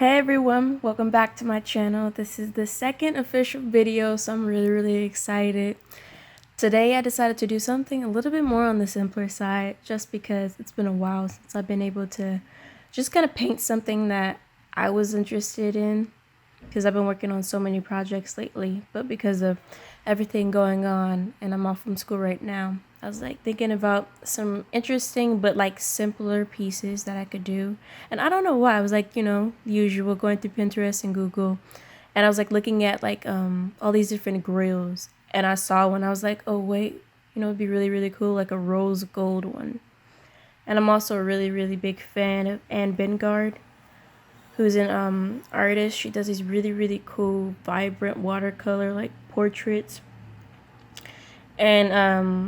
Hey everyone, welcome back to my channel. This is the second official video, so I'm really excited. Today I decided to do something a little bit more on the simpler side, just because it's been a while since I've been able to just kind of paint something that I was interested in, because I've been working on so many projects lately, but because of everything going on and I'm off from school right now, I was like thinking about some interesting but like simpler pieces that I could do. And I don't know why, I was like, usual, going through Pinterest and Google, and I was like looking at like all these different grills, and I saw one. I was like, oh wait, it'd be really cool, like a rose gold one. And I'm also a really big fan of Anne Bengard, who's an artist. She does these really cool vibrant watercolor like portraits. And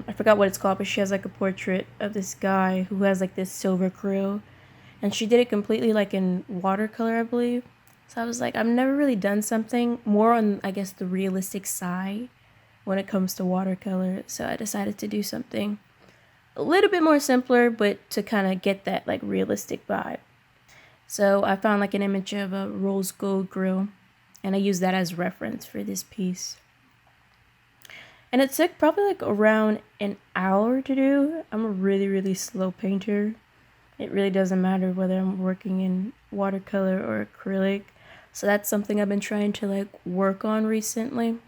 I forgot what it's called, but she has like a portrait of this guy who has like this silver grill, and she did it completely like in watercolor, I believe. So I was like, I've never really done something more on, I guess, the realistic side when it comes to watercolor. So I decided to do something a little bit more simpler, but to kind of get that like realistic vibe. So I found like an image of a rose gold grill, and I used that as reference for this piece. And it took probably like around an hour to do. I'm a really slow painter. It really doesn't matter whether I'm working in watercolor or acrylic. So that's something I've been trying to like work on recently.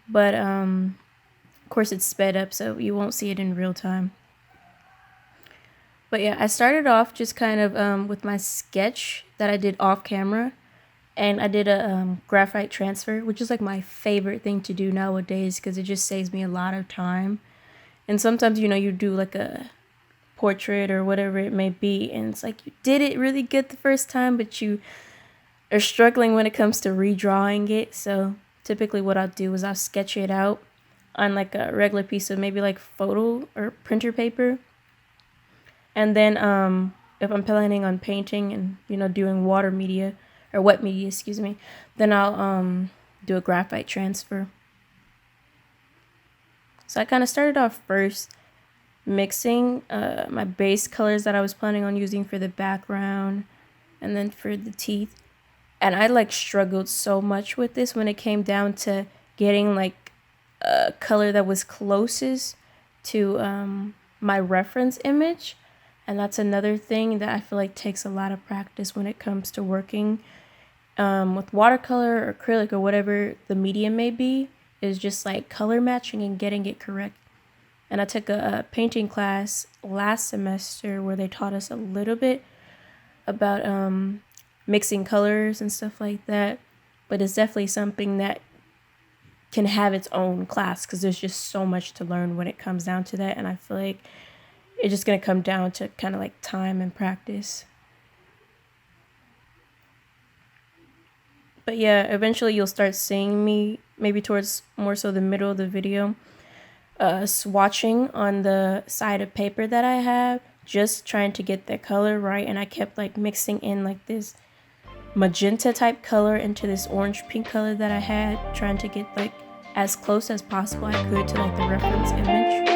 But of course it's sped up, so you won't see it in real time. But yeah, I started off just kind of with my sketch that I did off camera. And I did a graphite transfer, which is like my favorite thing to do nowadays because it just saves me a lot of time. And sometimes, you do like a portrait or whatever it may be, and it's like you did it really good the first time, but you are struggling when it comes to redrawing it. So typically what I'll do is I'll sketch it out on like a regular piece of maybe like photo or printer paper. And then if I'm planning on painting and, doing water media, or wet media, excuse me, then I'll do a graphite transfer. So I kind of started off first mixing my base colors that I was planning on using for the background and then for the teeth. And I like struggled so much with this when it came down to getting like a color that was closest to my reference image. And that's another thing that I feel like takes a lot of practice when it comes to working with watercolor or acrylic or whatever the medium may be, is just like color matching and getting it correct. And I took a painting class last semester where they taught us a little bit about mixing colors and stuff like that. But it's definitely something that can have its own class because there's just so much to learn when it comes down to that. And I feel like it's just going to come down to kind of like time and practice. But yeah, eventually you'll start seeing me, maybe towards more so the middle of the video, swatching on the side of paper that I have, just trying to get the color right. And I kept like mixing in like this magenta type color into this orange pink color that I had, trying to get like as close as possible I could to like the reference image.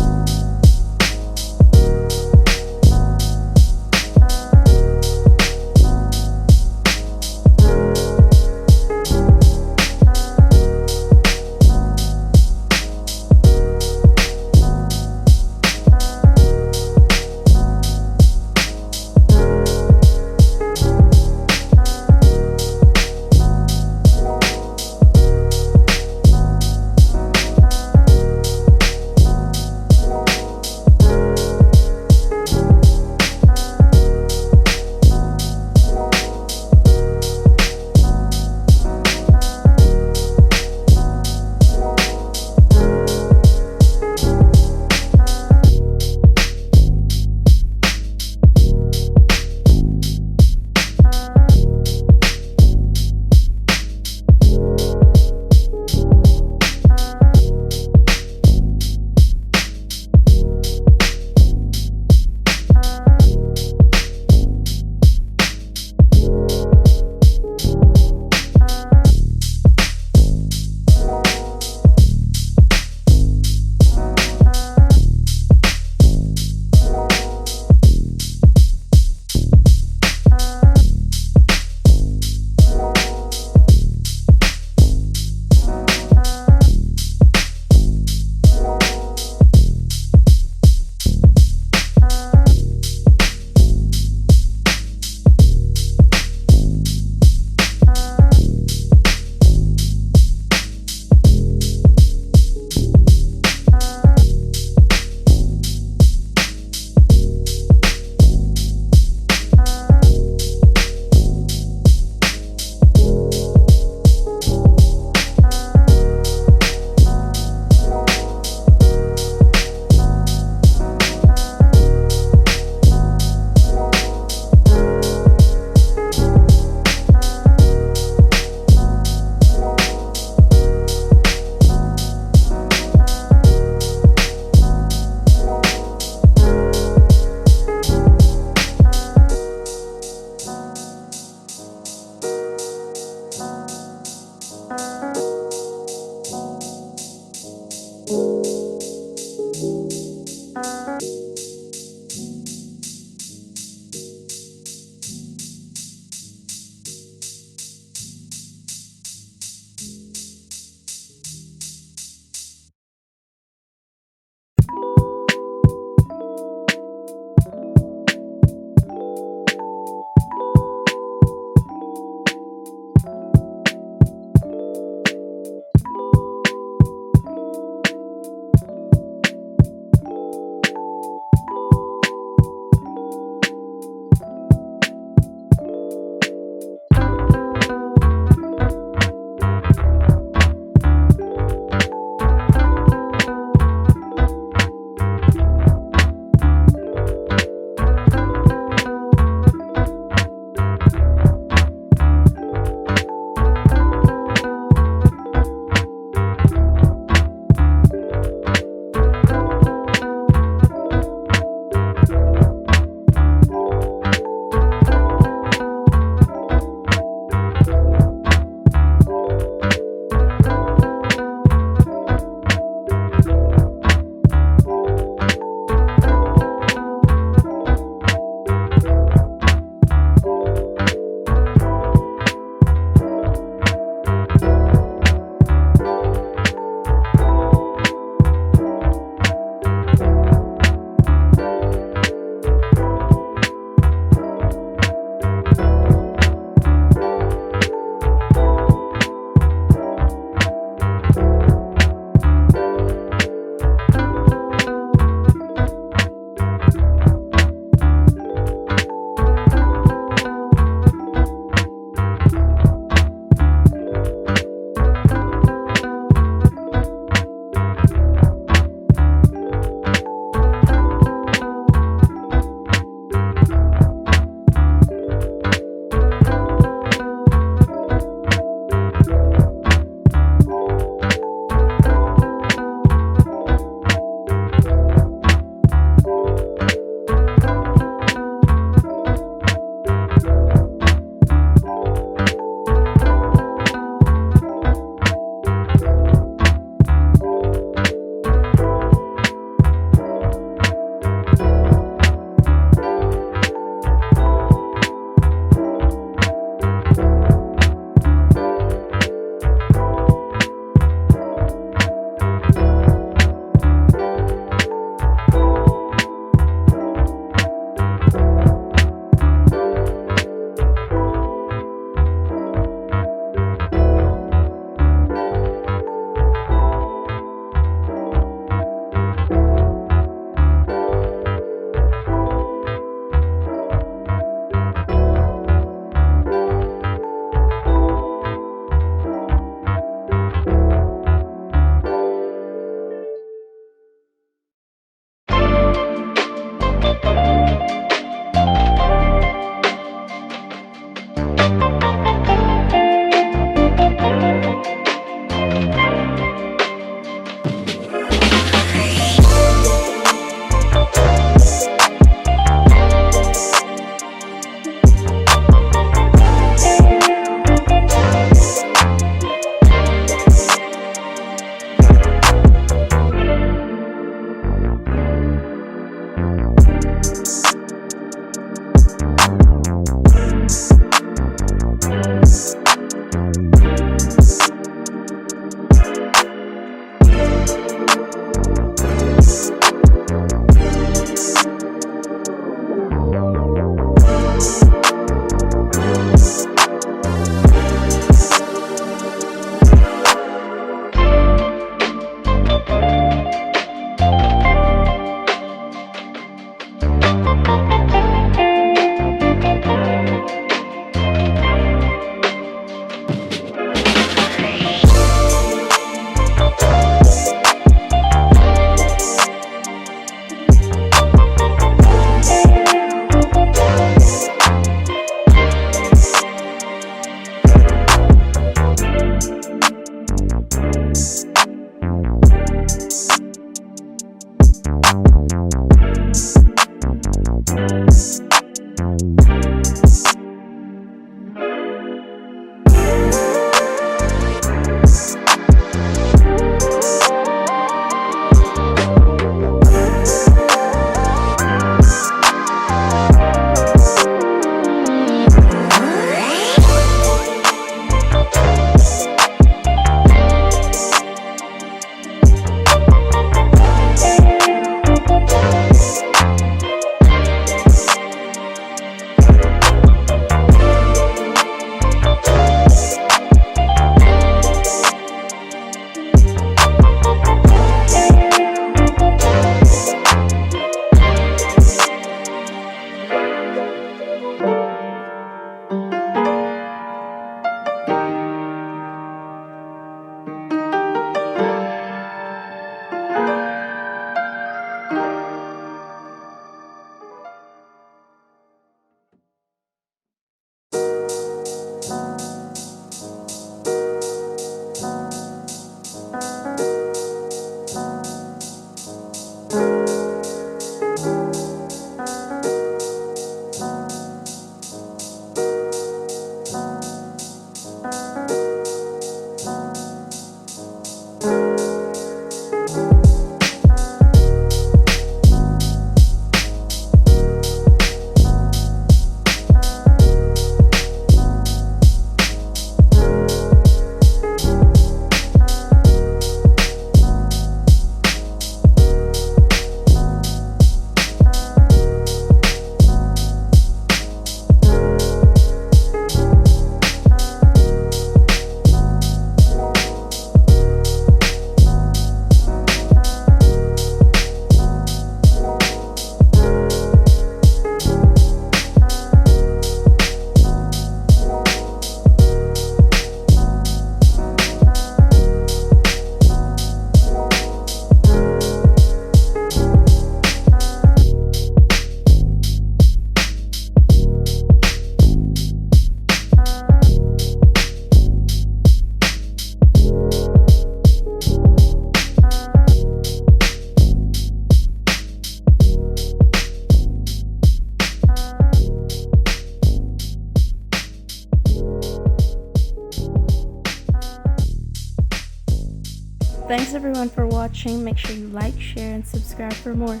Thanks everyone for watching. Make sure you like, share, and subscribe for more.